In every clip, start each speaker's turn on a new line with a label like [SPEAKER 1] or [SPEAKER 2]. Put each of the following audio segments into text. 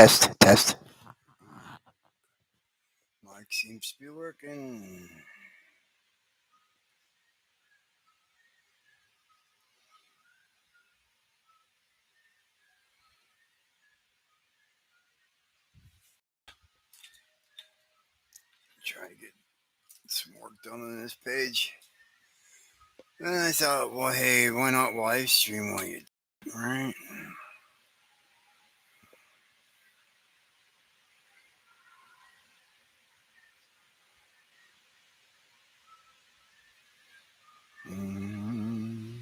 [SPEAKER 1] Test, test.
[SPEAKER 2] Mic seems to be working. Trying to get some work done on this page. And I thought, well, hey, why not live stream while you do it, right? Mm.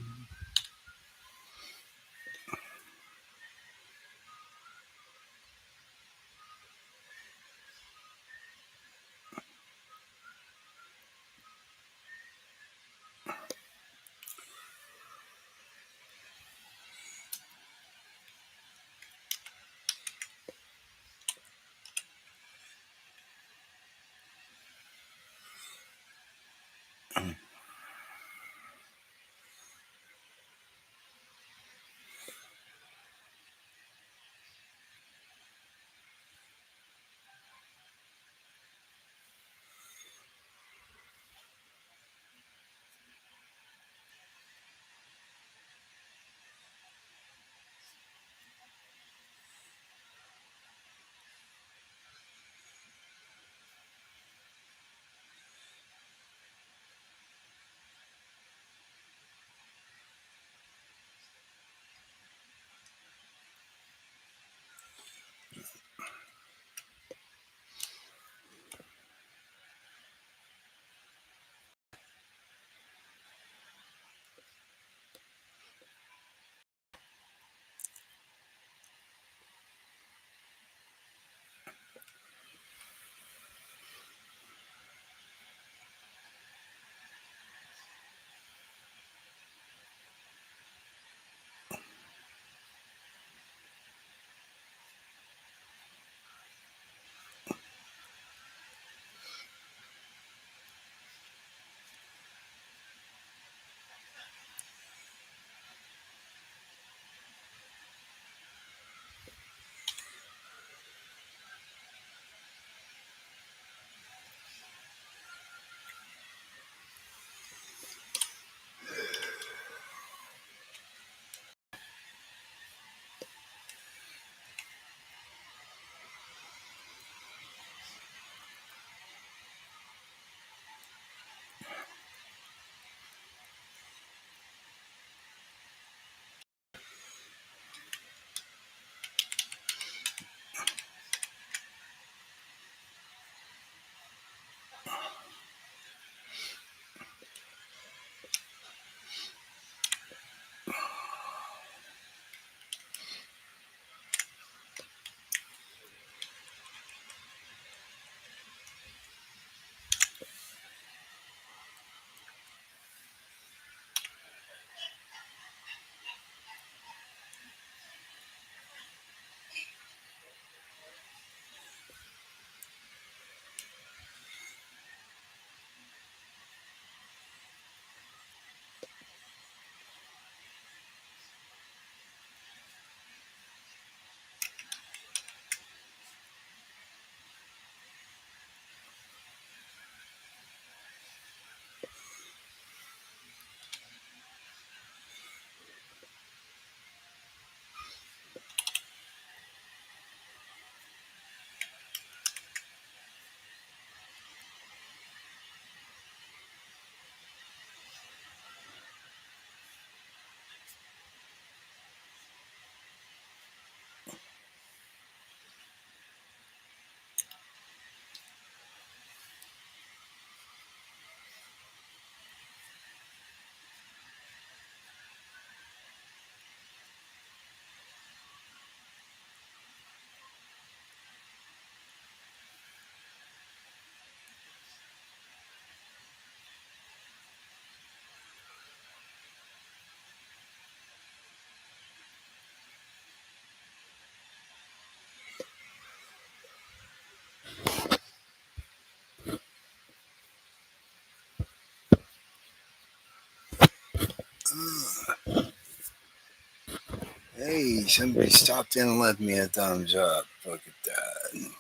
[SPEAKER 2] Hey, somebody stopped in and left me a thumbs up. Look at that.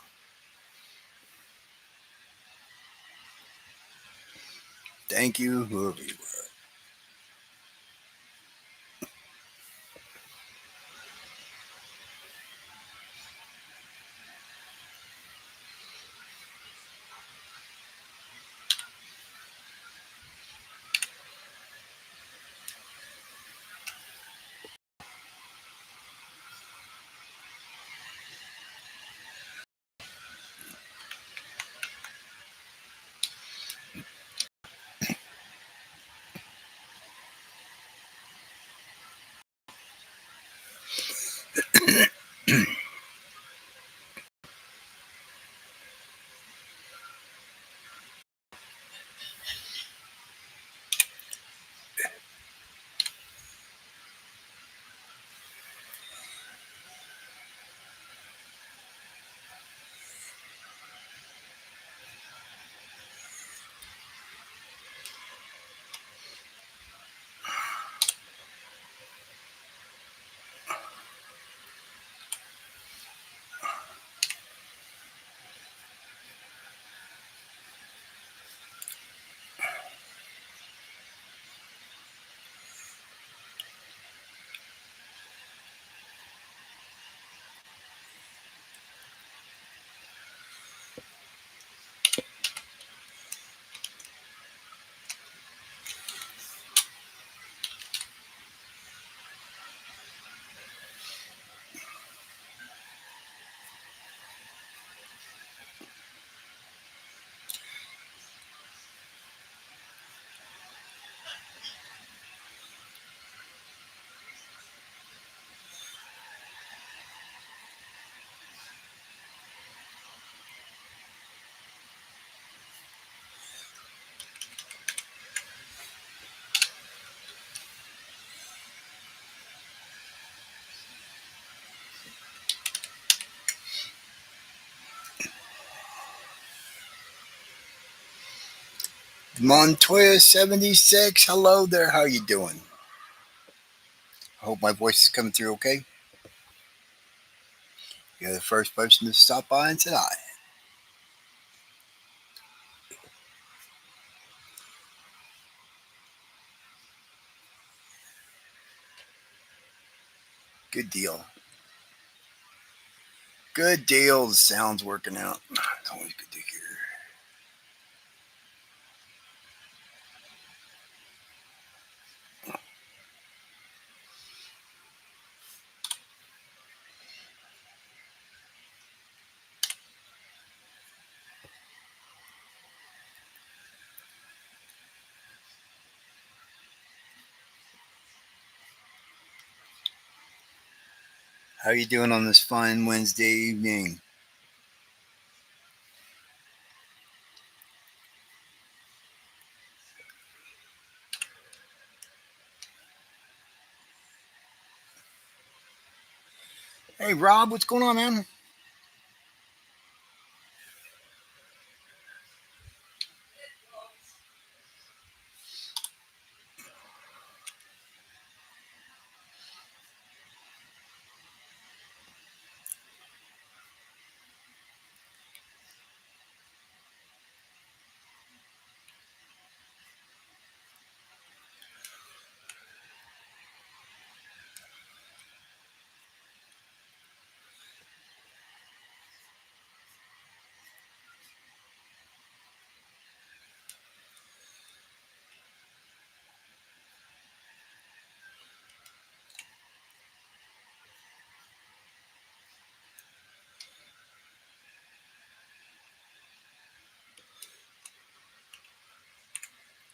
[SPEAKER 2] Thank you, whoever you were. Montoya 76. Hello there. How you doing? I hope my voice is coming through okay. You're the first person to stop by and say hi. Good deal. Good deal. The sound's working out. It's always good to hear. How you doing on this fine Wednesday evening? Hey, Rob, what's going on, man?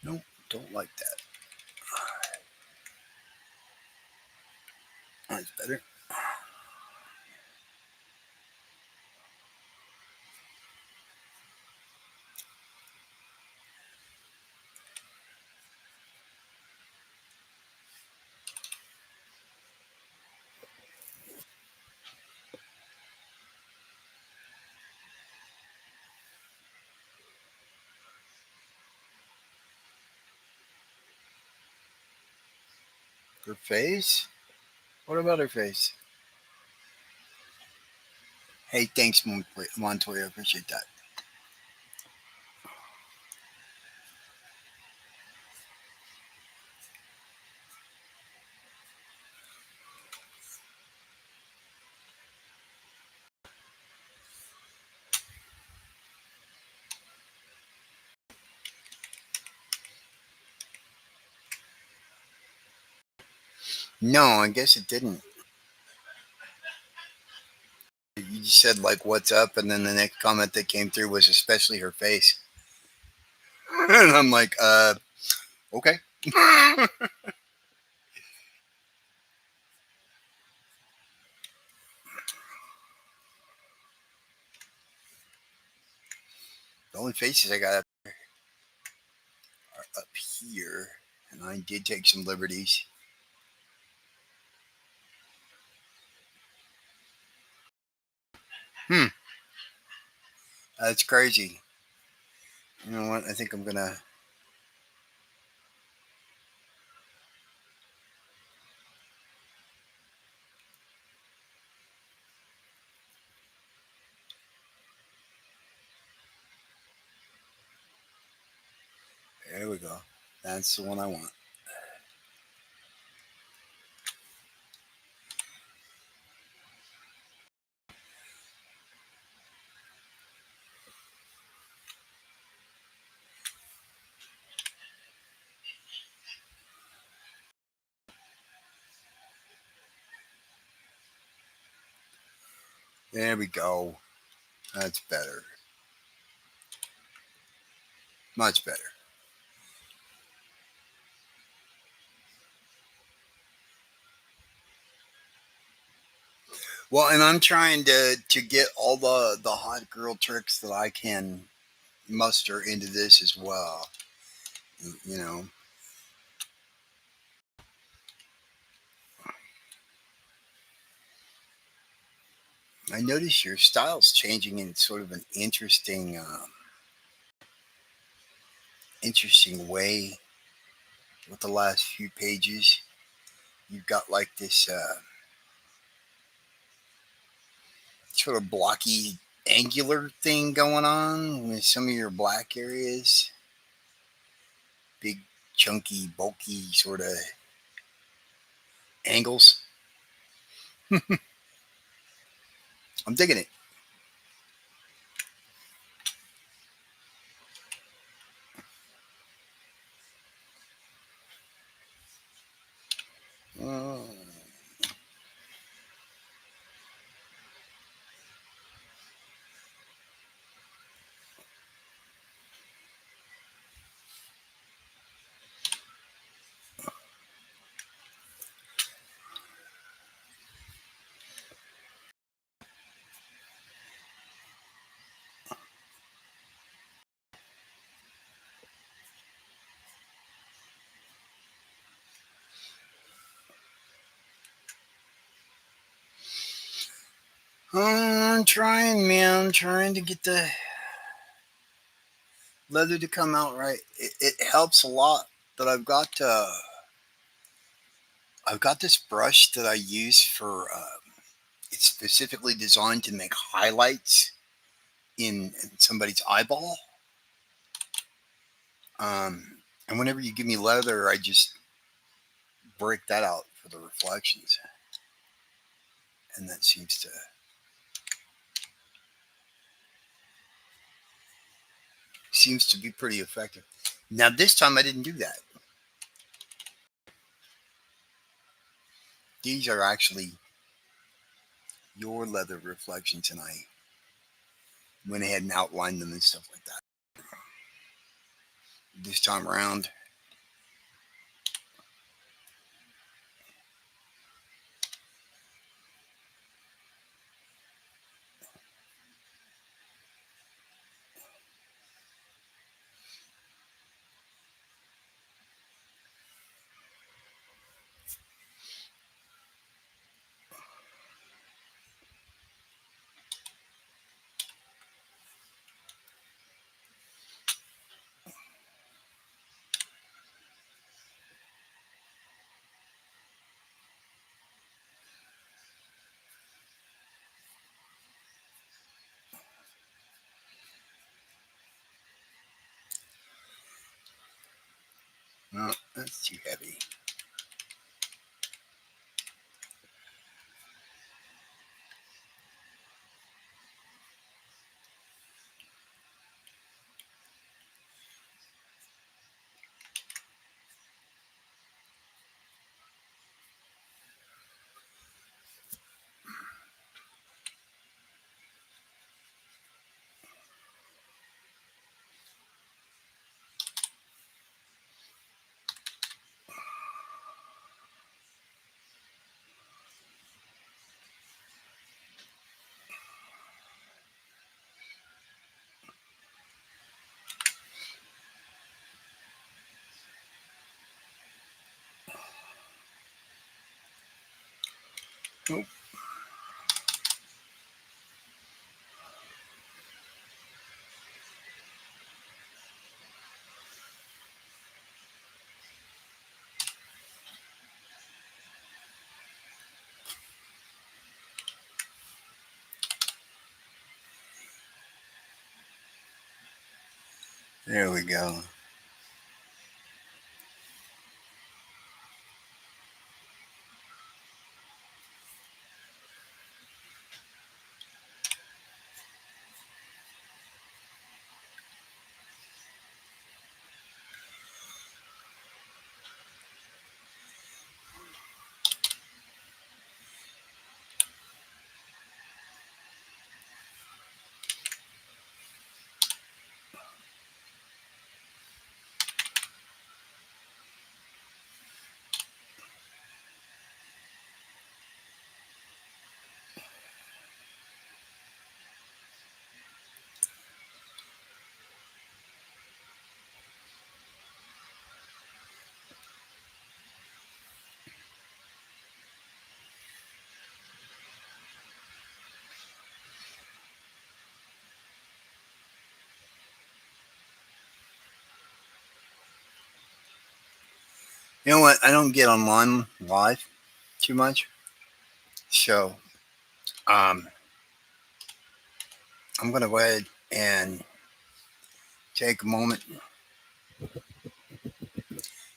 [SPEAKER 2] Nope, don't like that. That's better. Her face? What about her face? Hey, thanks, Montoya. Appreciate that. No, I guess it didn't. You just said like "What's up," and then the next comment that came through was especially her face, and I'm like, okay. The only faces I got up here, and I did take some liberties. Hmm, that's crazy. You know what? I think I'm gonna. There we go. That's the one I want. There we go. That's better. Much better. Well, and I'm trying to get all the hot girl tricks that I can muster into this as well. You know, I notice your style's changing in sort of an interesting way with the last few pages. You've got like this sort of blocky, angular thing going on with some of your black areas. Big, chunky, bulky sort of angles. I'm digging it. Uh, I'm trying, man. I'm trying to get the leather to come out right. It helps a lot that I've got this brush that I use for. It's specifically designed to make highlights in somebody's eyeball. And whenever you give me leather, I just break that out for the reflections, and that seems to be pretty effective. Now this time I didn't do that. These are actually your leather reflections, and I went ahead and outlined them and stuff like that. This time around, That's too heavy. Oh, there we go. You know what? I don't get online live too much. So I'm going to go ahead and take a moment,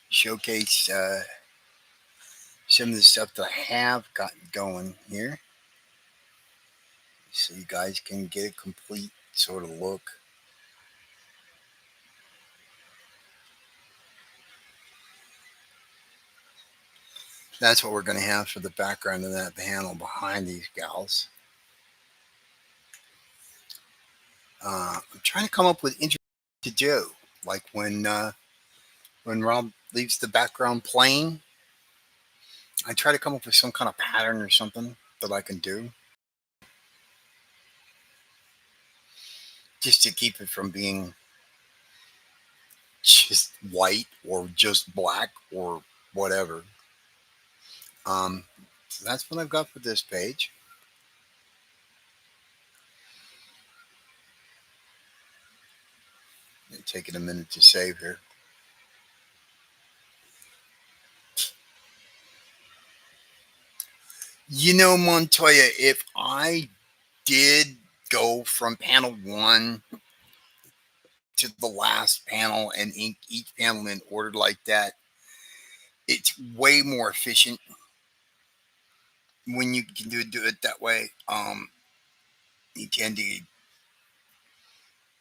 [SPEAKER 2] showcase some of the stuff that I have got going here so you guys can get a complete sort of look. That's what we're going to have for the background of that panel behind these gals. I'm trying to come up with interesting to do, like when Rob leaves the background plain. I try to come up with some kind of pattern or something that I can do, just to keep it from being just white or just black or whatever. So that's what I've got for this page. Taking a minute to save here. You know, Montoya, if I did go from panel one to the last panel and ink each panel in order like that, it's way more efficient when you can do it that way. You tend to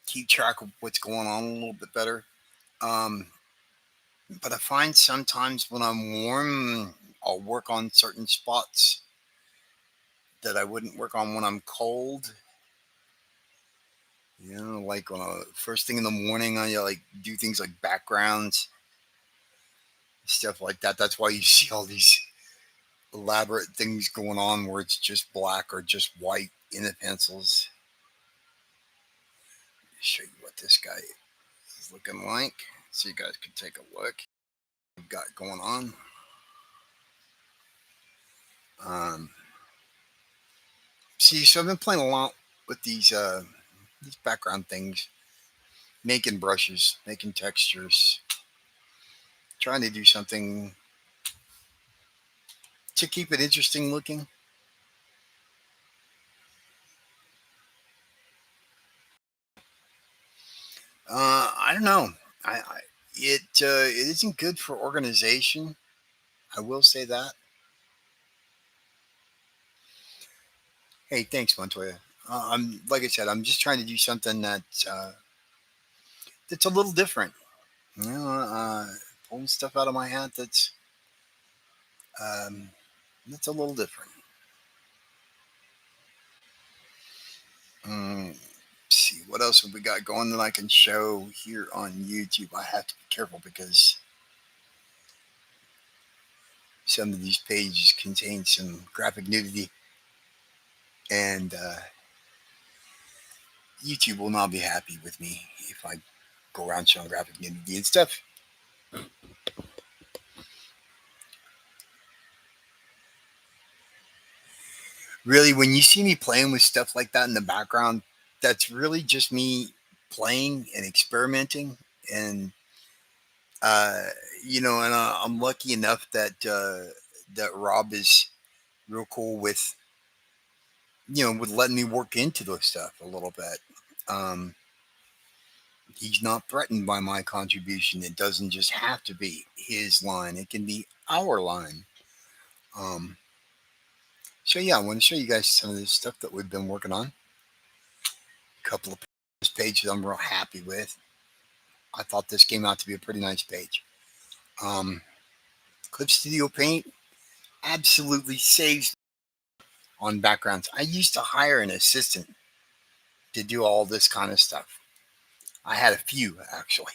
[SPEAKER 2] keep track of what's going on a little bit better. Um, but I find sometimes when I'm warm, I'll work on certain spots that I wouldn't work on when I'm cold. You know, like on a first thing in the morning, I like do things like backgrounds, stuff like that. That's why you see all these elaborate things going on where it's just black or just white in the pencils. Show you what this guy is looking like, so you guys can take a look. We've got going on. Um, See, so I've been playing a lot with these background things, making brushes, making textures, trying to do something to keep it interesting looking. I don't know. I it isn't good for organization. I will say that. Hey, thanks, Montoya. I'm like I said, I'm just trying to do something that's a little different. You know, pulling stuff out of my hat um, that's a little different. Let's see what else have we got going that I can show here on YouTube. I have to be careful because some of these pages contain some graphic nudity, and YouTube will not be happy with me if I go around showing graphic nudity and stuff. Really, when you see me playing with stuff like that in the background, that's really just me playing and experimenting. And uh, and I'm lucky enough that Rob is real cool with with letting me work into those stuff a little bit. Um, he's not threatened by my contribution. It doesn't just have to be his line; it can be our line. Um, so yeah, I want to show you guys some of this stuff that we've been working on. A couple of pages I'm real happy with. I thought this came out to be a pretty nice page. Um, Clip Studio Paint absolutely saves on backgrounds. I used to hire an assistant to do all this kind of stuff. I had a few actually.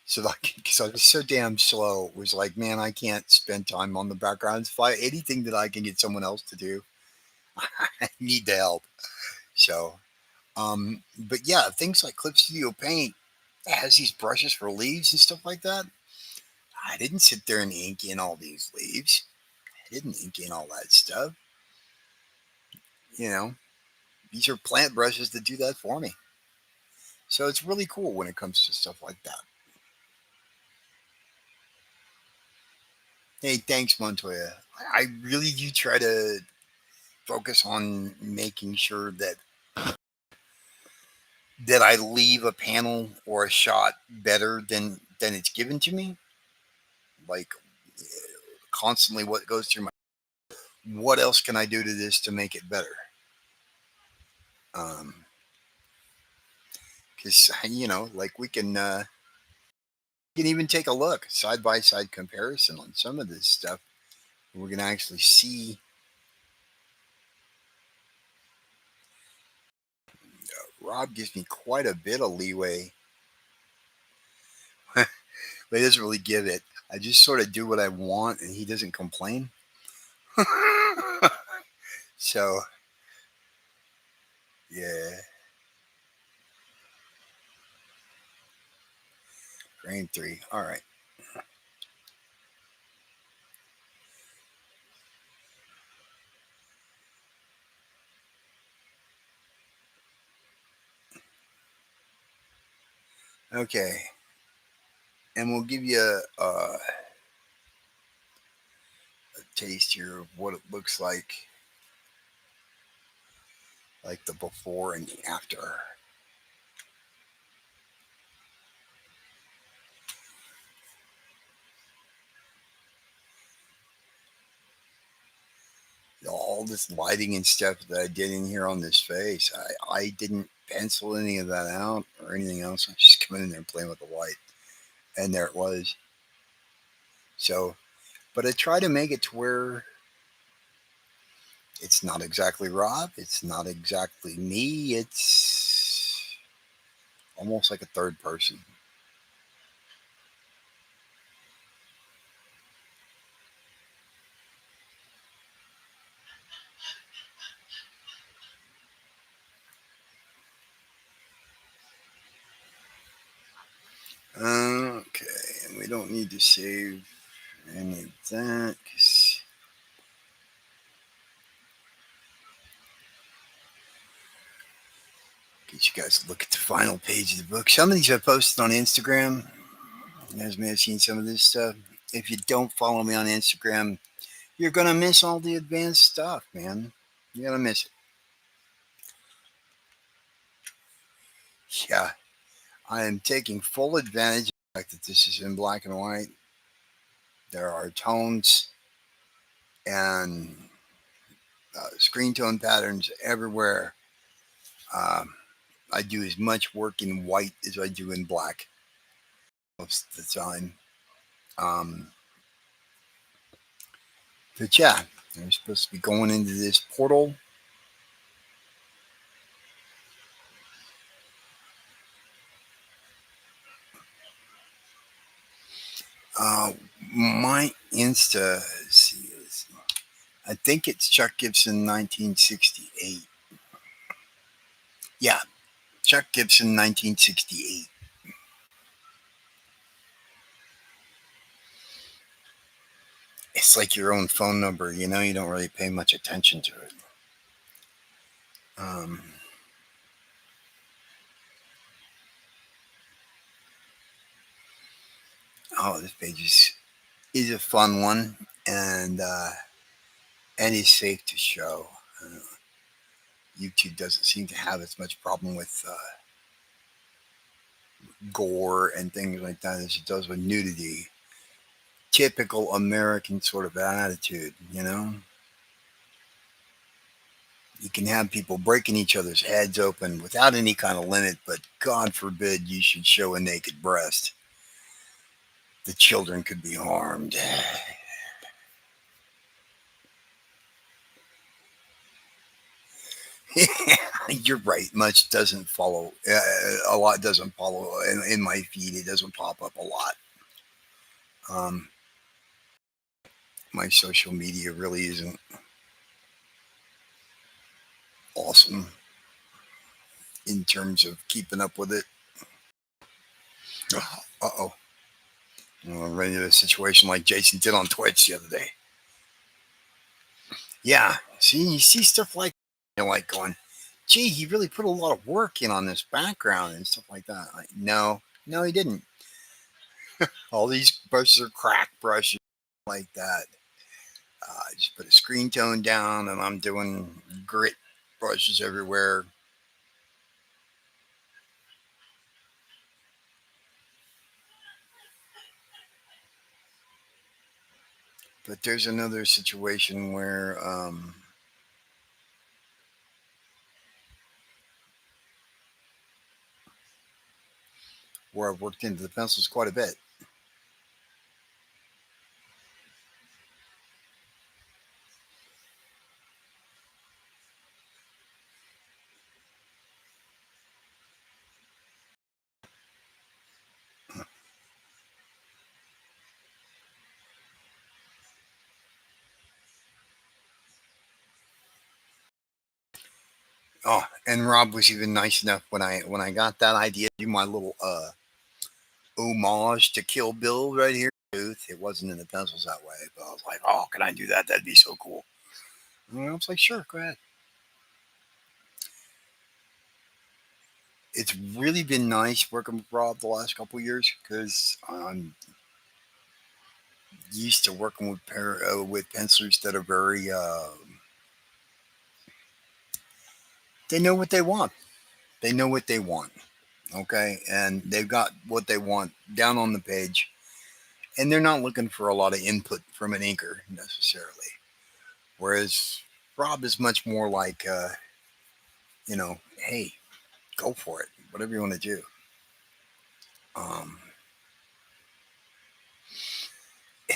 [SPEAKER 2] So like, because I was so damn slow, it was like, man, I can't spend time on the backgrounds. If anything that I can get someone else to do, I need the help. So, but yeah, things like Clip Studio Paint has these brushes for leaves and stuff like that. I didn't sit there and ink in all these leaves. I didn't ink in all that stuff. You know, these are plant brushes that do that for me. So it's really cool when it comes to stuff like that. Hey, thanks, Montoya. I really do try to focus on making sure that I leave a panel or a shot better than it's given to me. Like constantly, what goes through my what else can I do to this to make it better? Because like we can even take a look side by side comparison on some of this stuff. We're gonna actually see. Rob gives me quite a bit of leeway, but he doesn't really give it. I just sort of do what I want, and he doesn't complain. So yeah, grain 3. All right. Okay, and we'll give you a taste here of what it looks like the before and the after. All this lighting and stuff that I did in here on this face, I didn't pencil any of that out or anything else. I'm just coming in there and playing with the white, and there it was. So, but I try to make it to where it's not exactly Rob, it's not exactly me, it's almost like a third person. Okay, and we don't need to save any of that because get you guys to look at the final page of the book. Some of these I posted on Instagram. You guys may have seen some of this stuff. If you don't follow me on Instagram, you're gonna miss all the advanced stuff, man. You're gonna miss it. Yeah, I am taking full advantage of the fact that this is in black and white. There are tones and screen tone patterns everywhere. Um, I do as much work in white as I do in black most of the time. Um, but yeah, they're supposed to be going into this portal. Uh, my Insta, let's see, I think it's Chuck Gibson 1968. Yeah, Chuck Gibson 1968. It's like your own phone number, you know, you don't really pay much attention to it. Um, this page is a fun one, and is safe to show. YouTube doesn't seem to have as much problem with gore and things like that as it does with nudity. Typical American sort of attitude, you know? You can have people breaking each other's heads open without any kind of limit, but God forbid you should show a naked breast. The children could be harmed. You're right. Much doesn't follow. A lot doesn't follow in my feed. It doesn't pop up a lot. Um, my social media really isn't awesome in terms of keeping up with it. Uh-oh. I'm running into a situation like Jason did on Twitch the other day. Yeah. See, you see stuff like, you're like going, gee, he really put a lot of work in on this background and stuff like that. Like, no, he didn't. All these brushes are crack brushes like that. I just put a screen tone down and I'm doing grit brushes everywhere. But there's another situation where I've worked into the pencils quite a bit. Oh, and Rob was even nice enough when I got that idea to do my little homage to Kill Bill right here. It wasn't in the pencils that way, but I was like, oh, can I do that? That'd be so cool. And I was like, sure, go ahead. It's really been nice working with Rob the last couple of years because I'm used to working with pencilers that are very they know what they want. They know what they want. Okay, and they've got what they want down on the page, and they're not looking for a lot of input from an inker necessarily. Whereas Rob is much more like, hey, go for it, whatever you want to do. Um,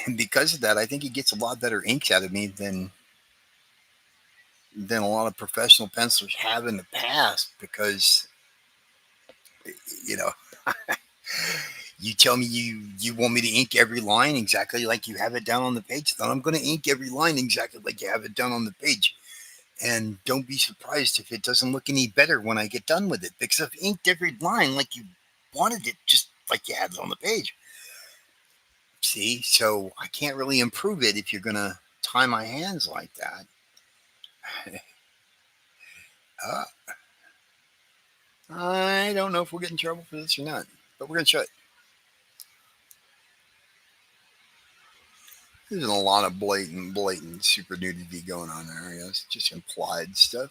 [SPEAKER 2] and because of that, I think he gets a lot better inks out of me than a lot of professional pencilers have in the past. Because you know, you tell me you want me to ink every line exactly like you have it down on the page, then I'm going to ink every line exactly like you have it down on the page. And don't be surprised if it doesn't look any better when I get done with it, because I've inked every line like you wanted it, just like you had it on the page. See, so I can't really improve it if you're gonna tie my hands like that. uh, I don't know if we'll get in trouble for this or not, but we're gonna try it. There's a lot of blatant super nudity going on there. I guess just implied stuff.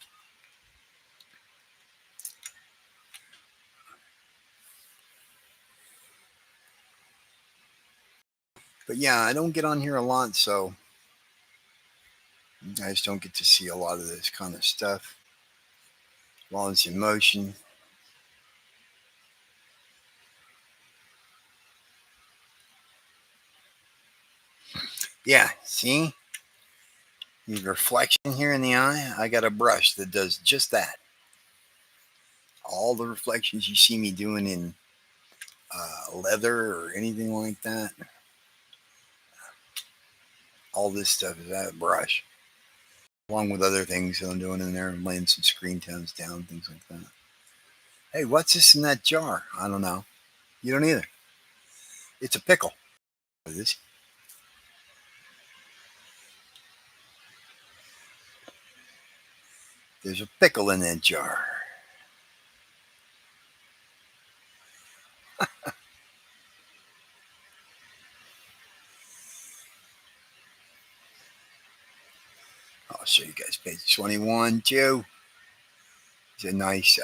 [SPEAKER 2] But yeah, I don't get on here a lot, so you guys don't get to see a lot of this kind of stuff while it's in motion. Yeah, see? The reflection here in the eye, I got a brush that does just that. All the reflections you see me doing in leather or anything like that, all this stuff is that brush, along with other things that I'm doing in there, laying some screen tones down, things like that. Hey, what's this in that jar? I don't know. You don't either. It's a pickle. It is. There's a pickle in that jar. I'll show you guys page 21 too. It's a nice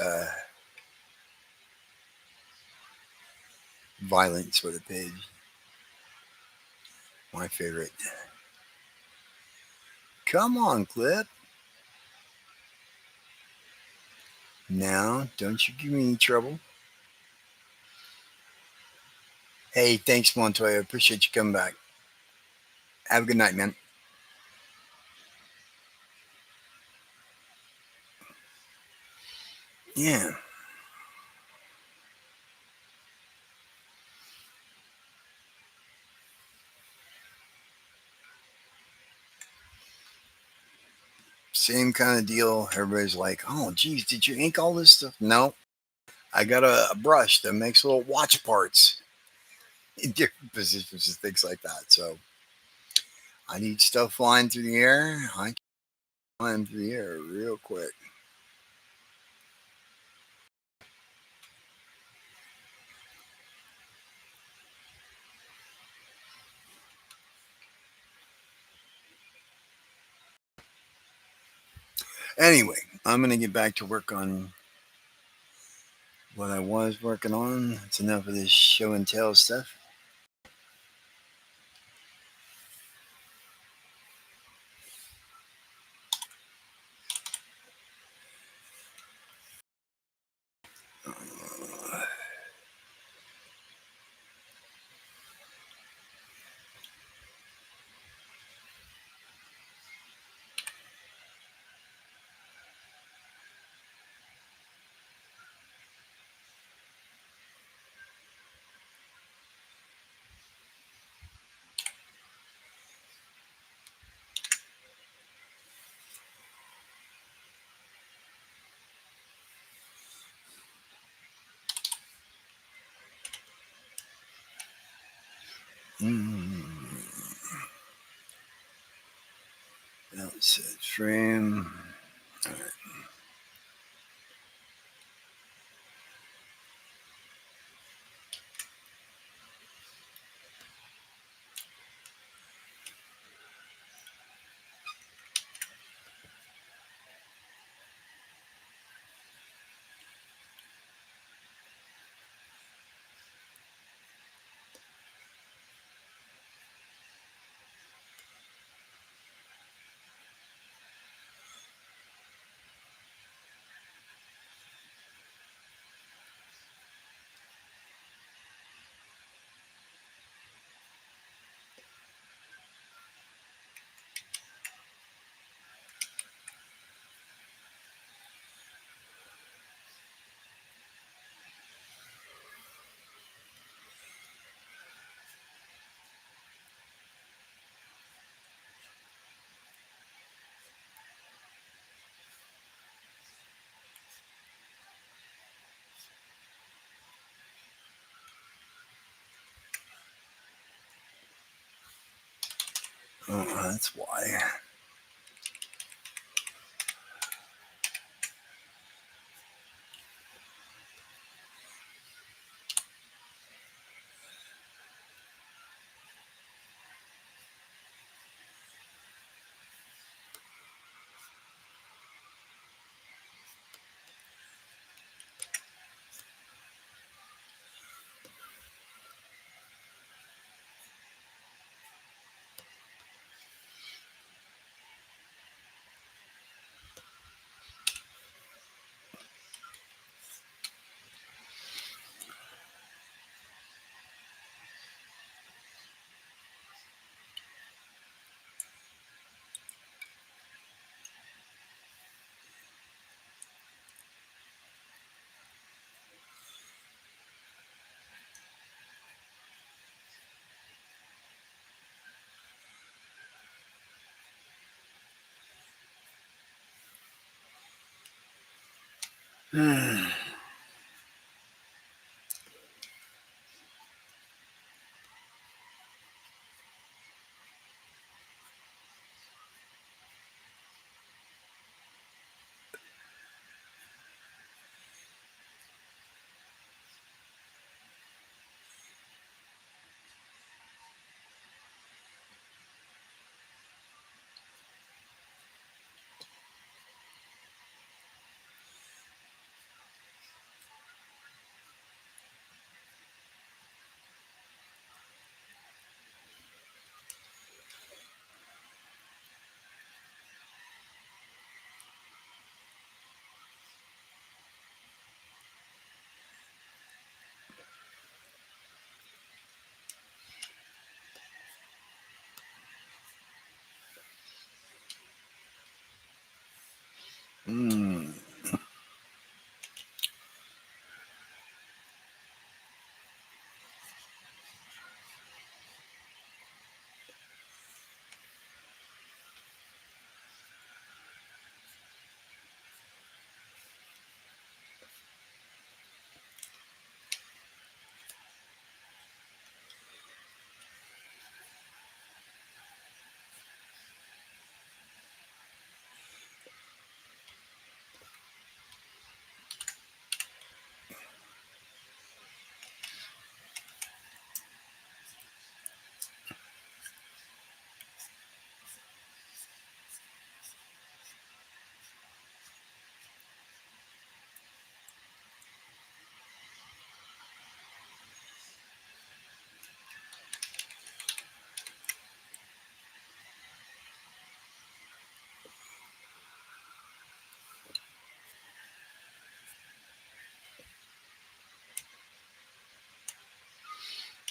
[SPEAKER 2] violent sort of page. My favorite. Come on, Clip. Now, don't you give me any trouble. Hey, thanks, Montoya. Appreciate you coming back. Have a good night, man. Yeah. Same kind of deal. Everybody's like, oh, geez, did you ink all this stuff? No. I got a brush that makes little watch parts in different positions and things like that. So I need stuff flying through the air. I can fly them through the air real quick. Anyway, I'm going to get back to work on what I was working on. That's enough of this show and tell stuff. Outside frame. All right. Oh, that's why. Mm.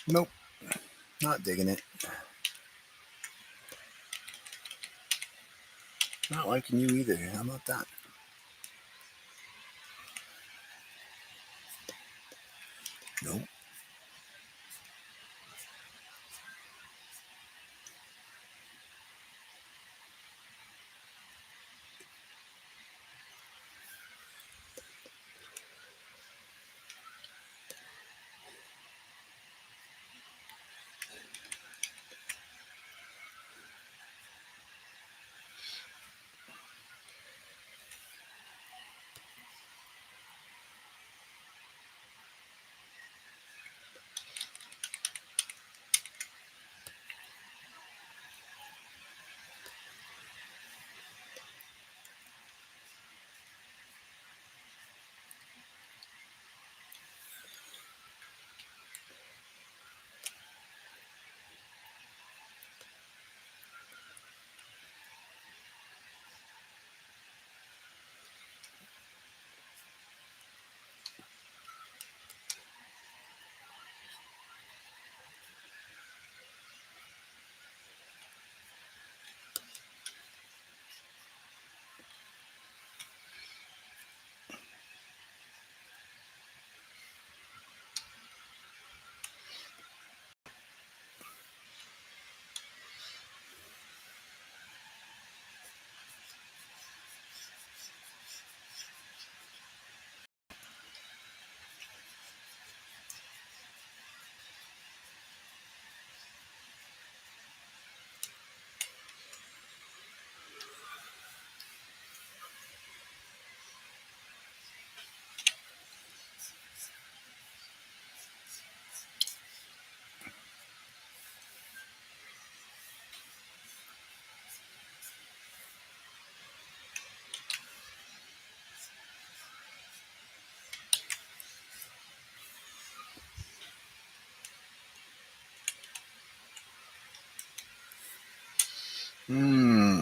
[SPEAKER 2] Nope, not digging it. Not liking you either. How about that? Nope. Hmm.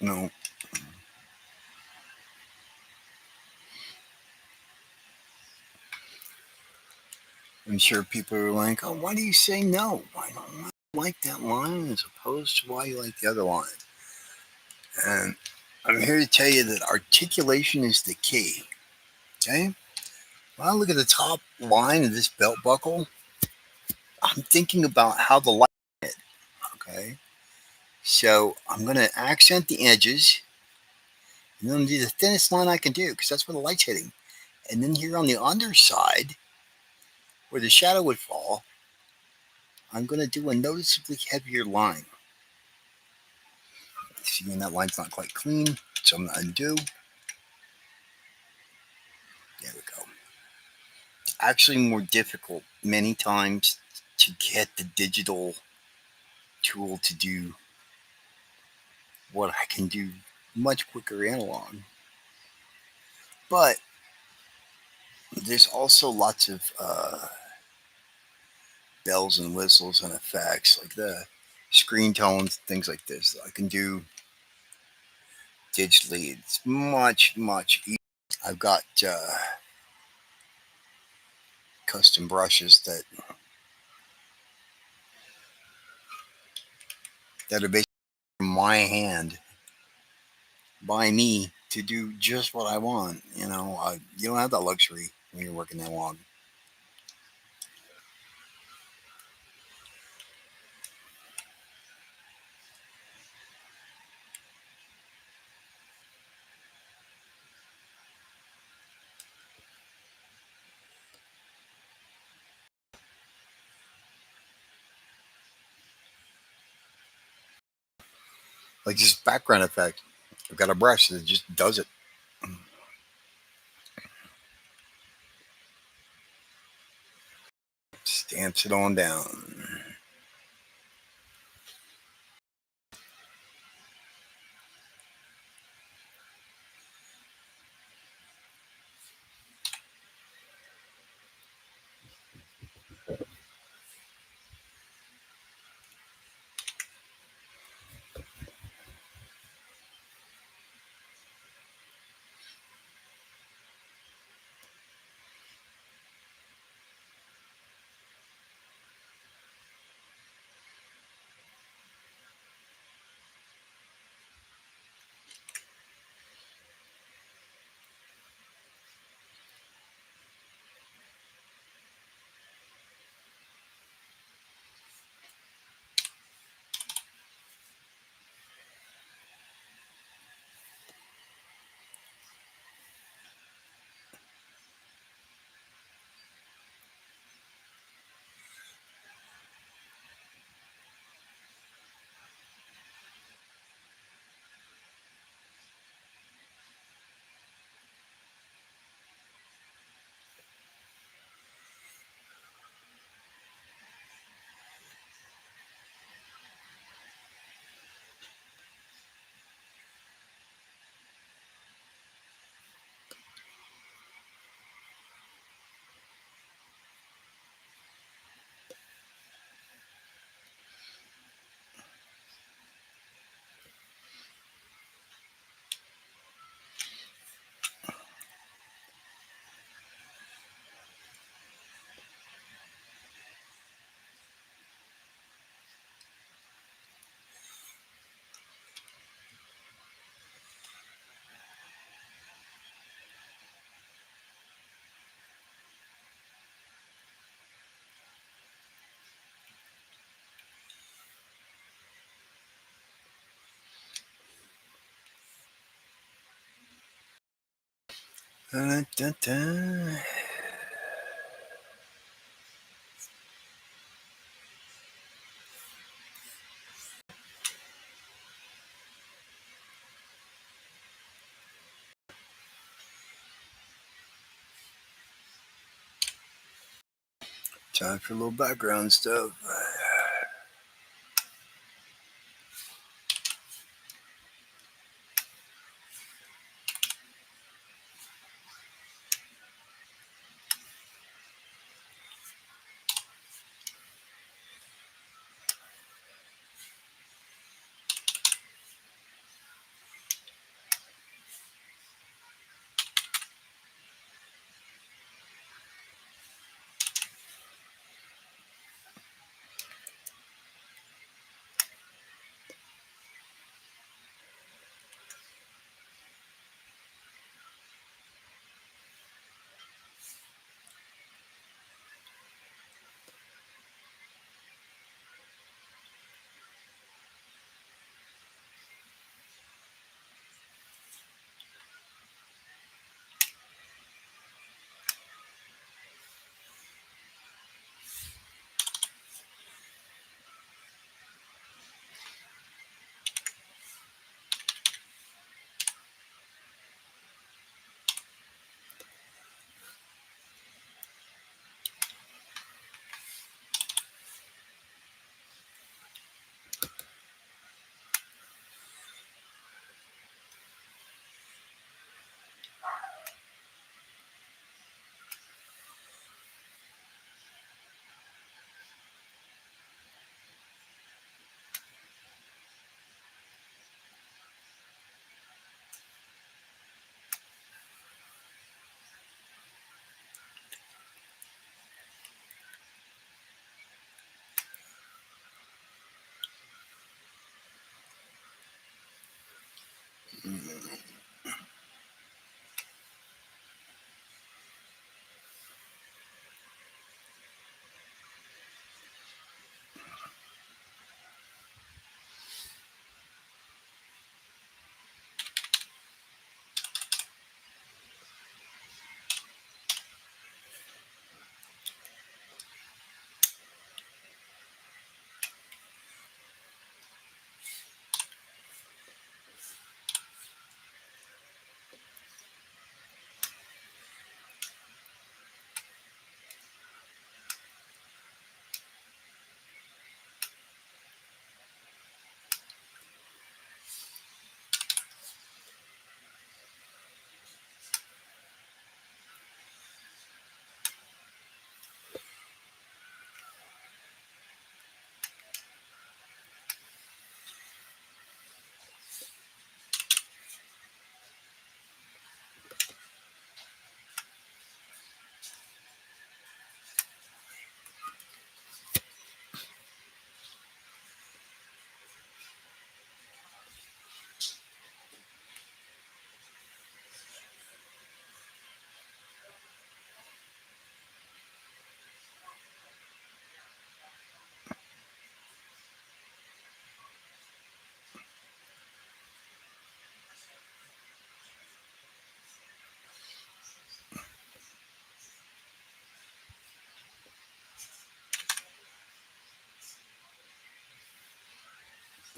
[SPEAKER 2] No. I'm sure people are like, oh, why do you say no? Why you like that line as opposed to why you like the other line? And I'm here to tell you that articulation is the key. Okay? When I look at the top line of this belt buckle, I'm thinking about how the light hit. Okay? So I'm going to accent the edges, and then I'm going to do the thinnest line I can do because that's where the light's hitting. And then here on the underside, where the shadow would fall, I'm going to do a noticeably heavier line. See, and that line's not quite clean, so I'm going to undo. There we go. It's actually more difficult many times to get the digital tool to do what I can do much quicker analog. But there's also lots of bells and whistles and effects like the screen tones, things like this that I can do digitally. It's much easier. I've got custom brushes that are basically my hand by me to do just what I want. You don't have that luxury when you're working that long. Like this background effect, I've got a brush that just does it. Stamps it on down. Dun, dun, dun. Time for a little background stuff.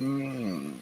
[SPEAKER 2] Mm.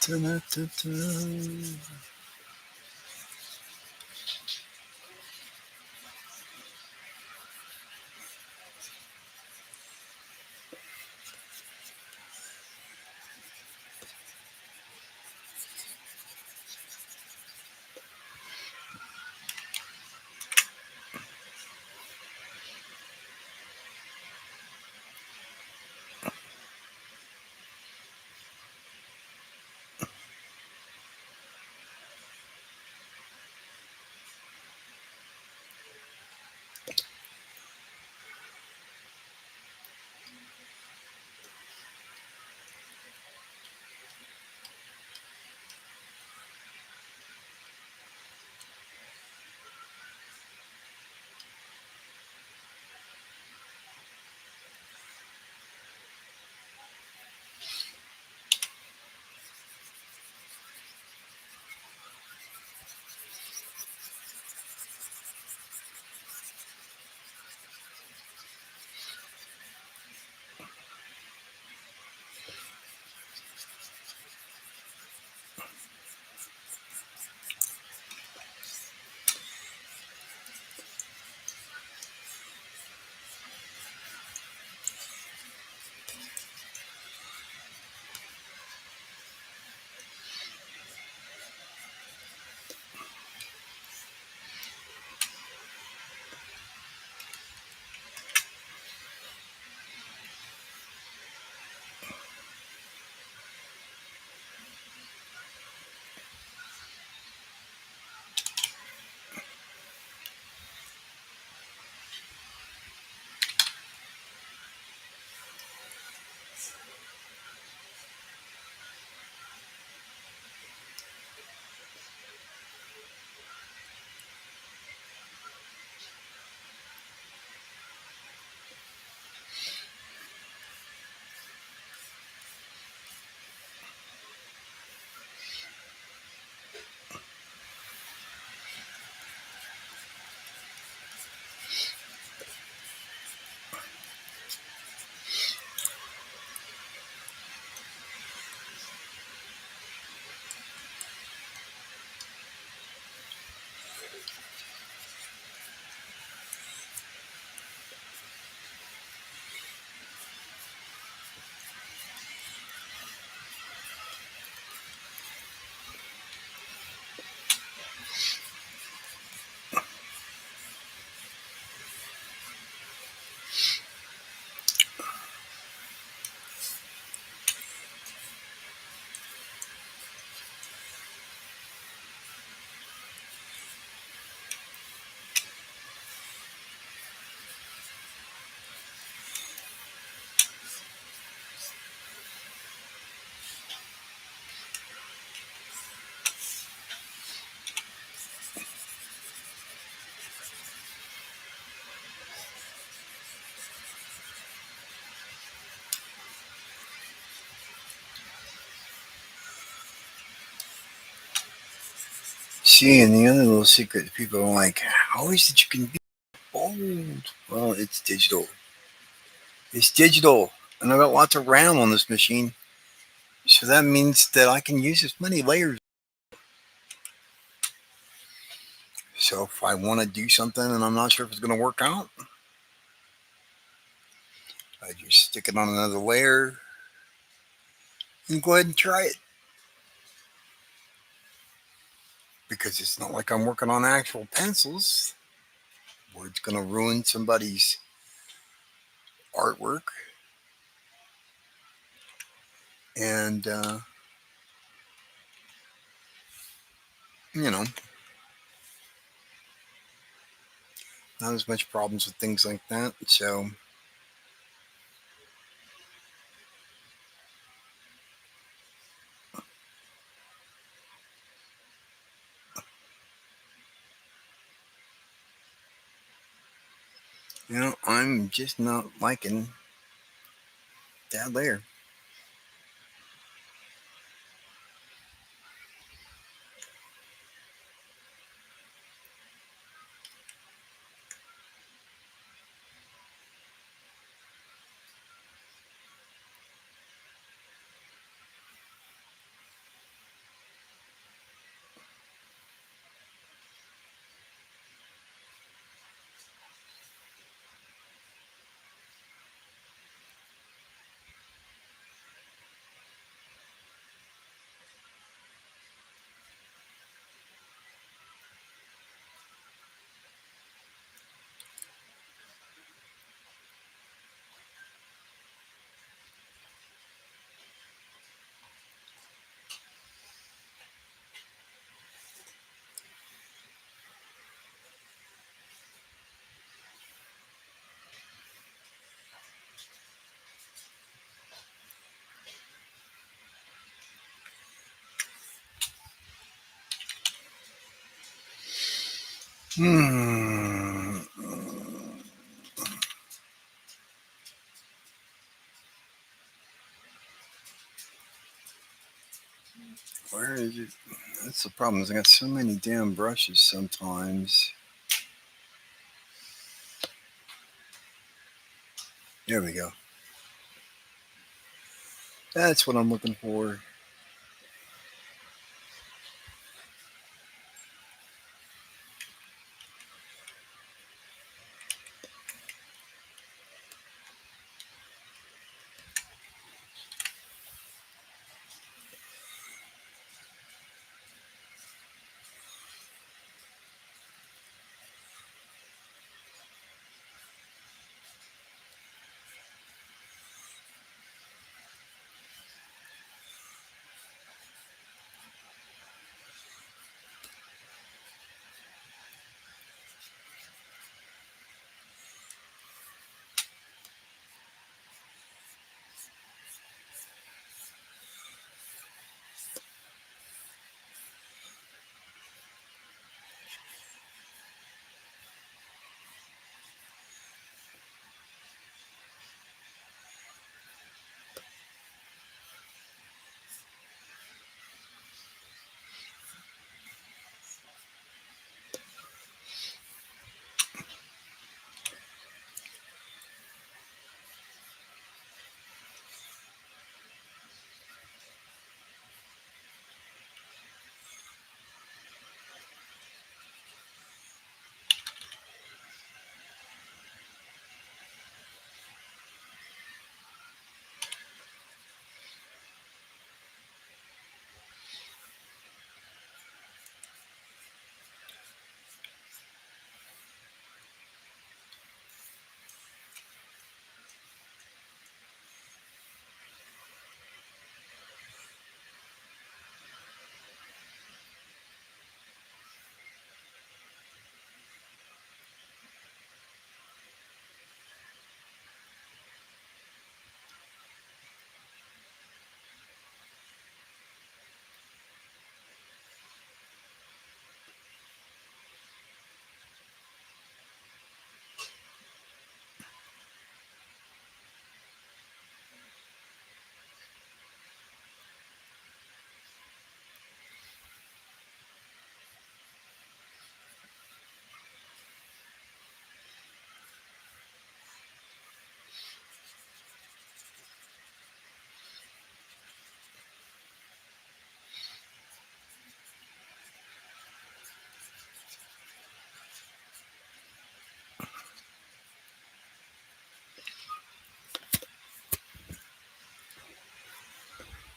[SPEAKER 2] Ta-da-ta-ta. See, and the other little secret people are like, how is it you can be bold? Well, it's digital. It's digital. And I've got lots of RAM on this machine. So that means that I can use as many layers. So if I want to do something and I'm not sure if it's going to work out, I just stick it on another layer and go ahead and try it. Because it's not like I'm working on actual pencils where it's going to ruin somebody's artwork. And, you know, not as much problems with things like that. So, I'm just not liking that layer. Hmm. Where is it? That's the problem. Is I got so many damn brushes sometimes. There we go. That's what I'm looking for.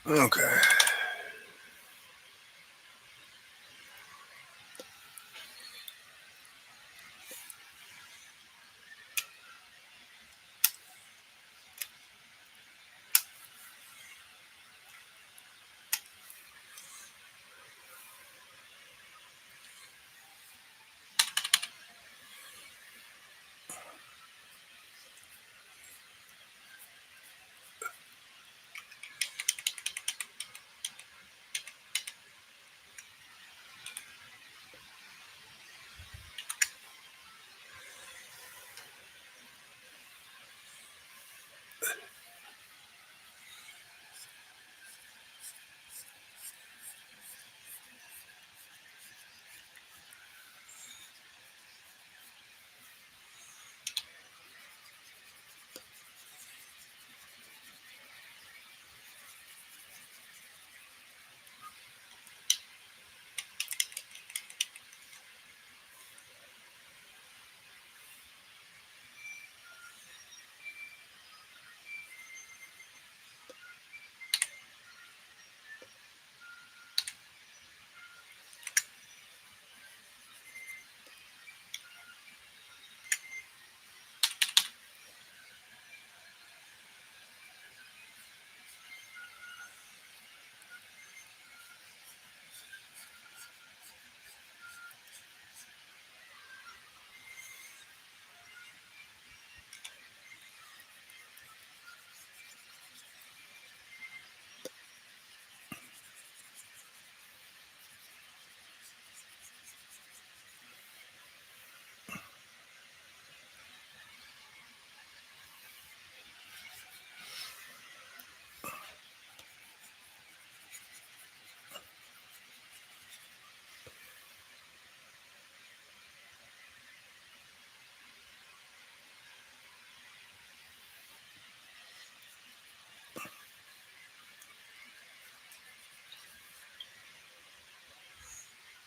[SPEAKER 2] Okay.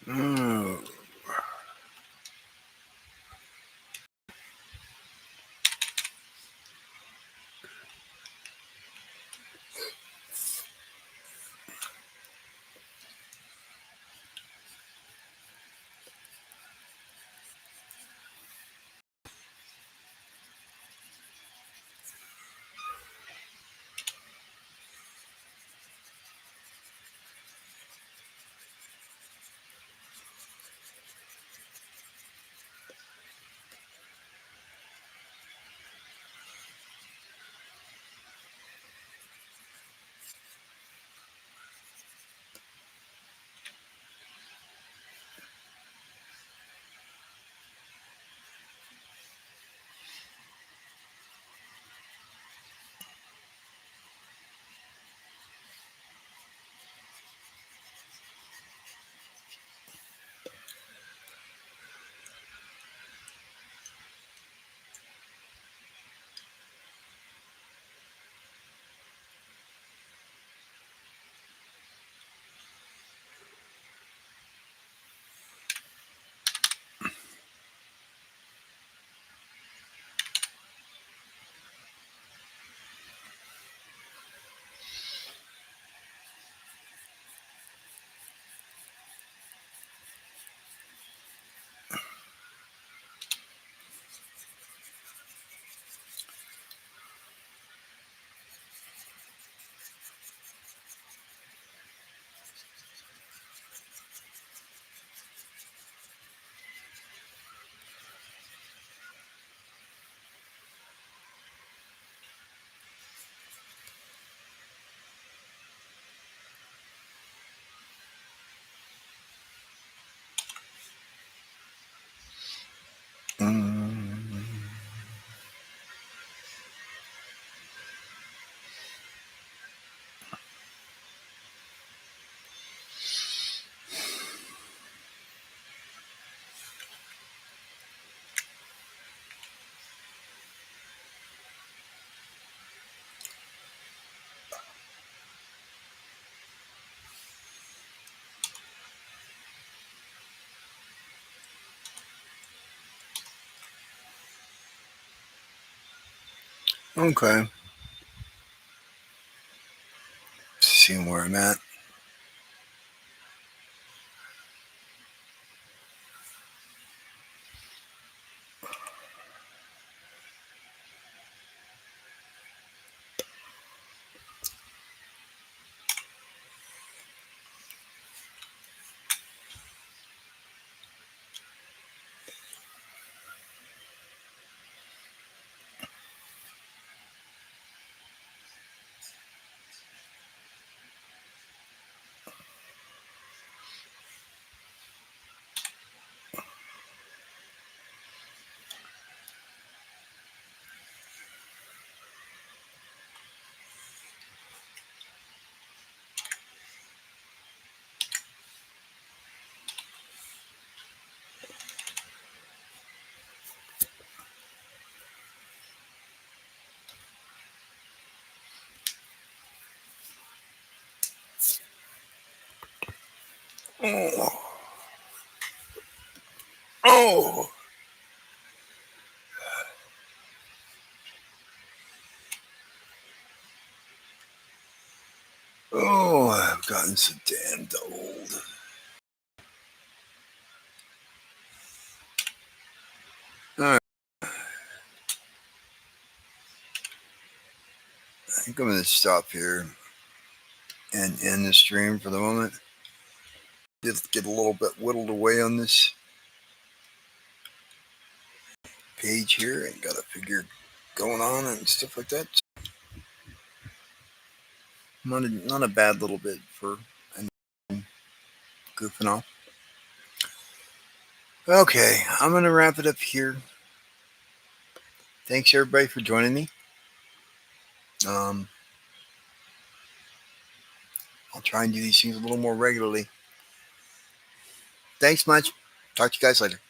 [SPEAKER 2] Mm, mm. Okay. seeing where I'm at. Oh, oh, oh, I've gotten so damned old. All right. I think I'm going to stop here and end the stream for the moment. Did get a little bit whittled away on this page here and got a figure going on and stuff like that. Not a bad little bit for goofing off. Okay, I'm going to wrap it up here. Thanks everybody for joining me. I'll try and do these things a little more regularly. Thanks much. Talk to you guys later.